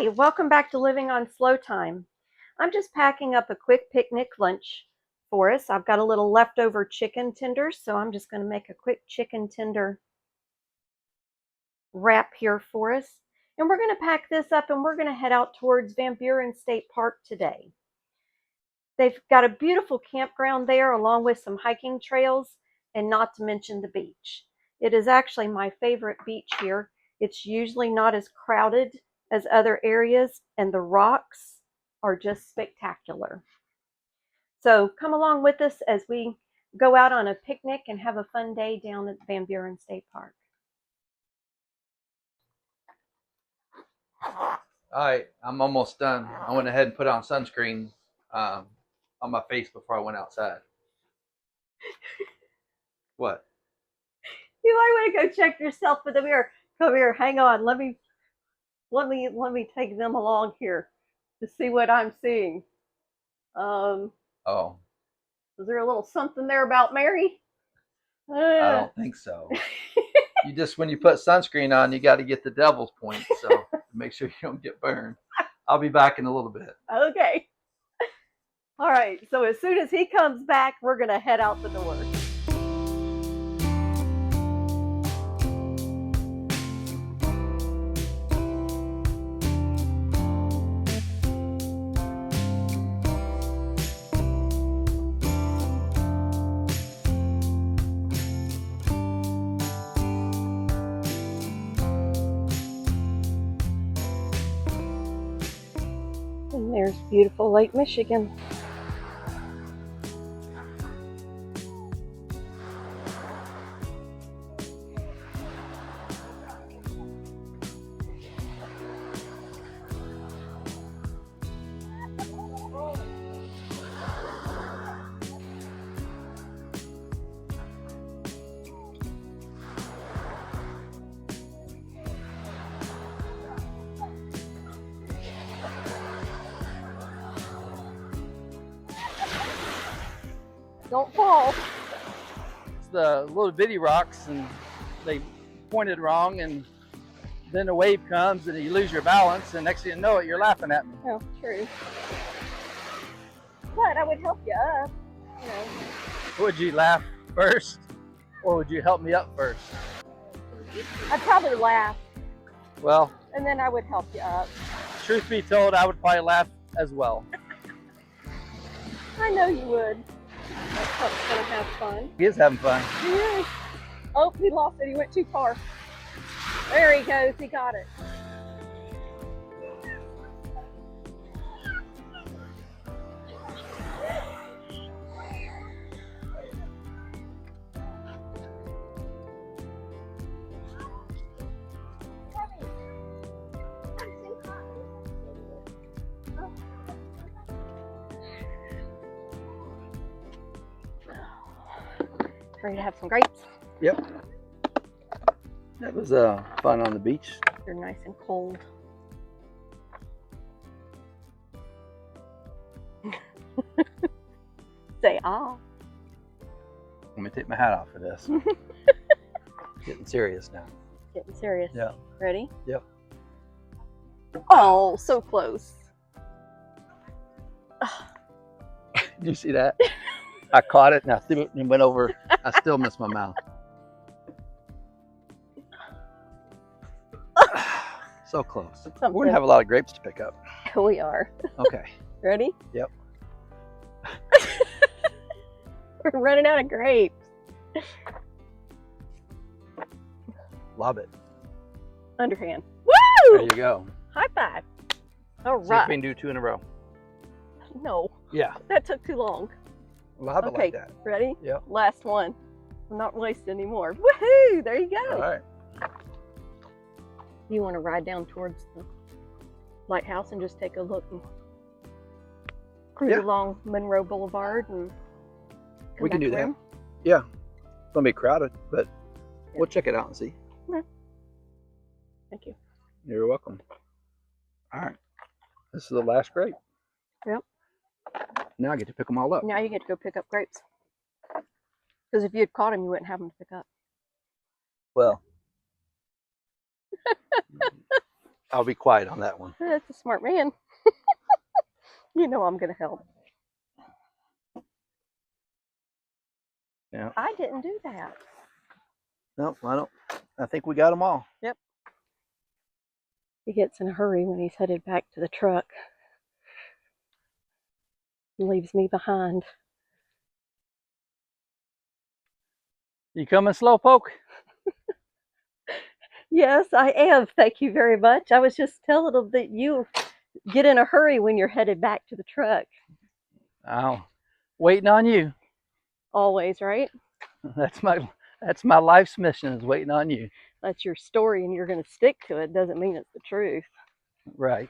Hi, welcome back to Living on Slow Time. I'm just packing up a quick picnic lunch for us. I've got a little leftover chicken tenders, so I'm just going to make a quick chicken tender wrap here for us. And we're going to pack this up and we're going to head out towards Van Buren State Park today. They've got a beautiful campground there along with some hiking trails and not to mention the beach. It is actually my favorite beach here. It's usually not as crowded as other areas, and the rocks are just spectacular. So come along with us as we go out on a picnic and have a fun day down at Van Buren State Park. All right, I'm almost done. I went ahead and put on sunscreen on my face before I went outside. What? You might want to go check yourself in the mirror. Come here, hang on. Let me take them along here to see what I'm seeing. Oh. Is there a little something there about Mary? I don't think so. You just, when you put sunscreen on, you got to get the devil's point, so make sure you don't get burned. I'll be back in a little bit. Okay. All right, so as soon as he comes back, we're going to head out the door. And there's beautiful Lake Michigan. Don't fall. It's the little bitty rocks, and they pointed wrong, and then a wave comes and you lose your balance, and next thing you know it, you're laughing at me. Oh, true. But I would help you up. You know. Would you laugh first, or would you help me up first? I'd probably laugh. Well, and then I would help you up. Truth be told, I would probably laugh as well. I know you would. That pup's gonna have fun. He is having fun. He is. Oh, he lost it. He went too far. There he goes. He got it. Ready to have some grapes? Yep. That was fun on the beach. They're nice and cold. Say ah. Let me take my hat off for this. Getting serious now. Getting serious. Yeah. Ready? Yep. Oh, so close. Did you see that? I caught it and I threw it and it went over. I still missed my mouth. So close. Something. We're gonna have a lot of grapes to pick up. We are. Okay. Ready? Yep. We're running out of grapes. Love it. Underhand. Woo! There you go. High five. All See if right. we can do 2 in a row. No. Yeah. That took too long. We'll have it Okay, like that. ready? Yep. Last one. I'm not wasting anymore. Woohoo! There you go. All right. You want to ride down towards the lighthouse and just take a look and cruise along Monroe Boulevard and We can do that. around? Yeah. It's gonna be crowded, but we'll check it out and see. Okay. Thank you. You're welcome. All right. This is the last grape. Yep. Now I get to pick them all up. Now you get to go pick up grapes. Because if you had caught them, you wouldn't have them to pick up. Well, I'll be quiet on that one. That's a smart man. You know I'm going to help. Yeah. I didn't do that. Nope, I think we got them all. Yep. He gets in a hurry when he's headed back to the truck. And leaves me behind. You coming, Slowpoke? Yes, I am. Thank you very much. I was just telling him that you get in a hurry when you're headed back to the truck. Oh, waiting on you. Always, right? That's my life's mission, is waiting on you. That's your story and you're going to stick to it. Doesn't mean it's the truth. Right.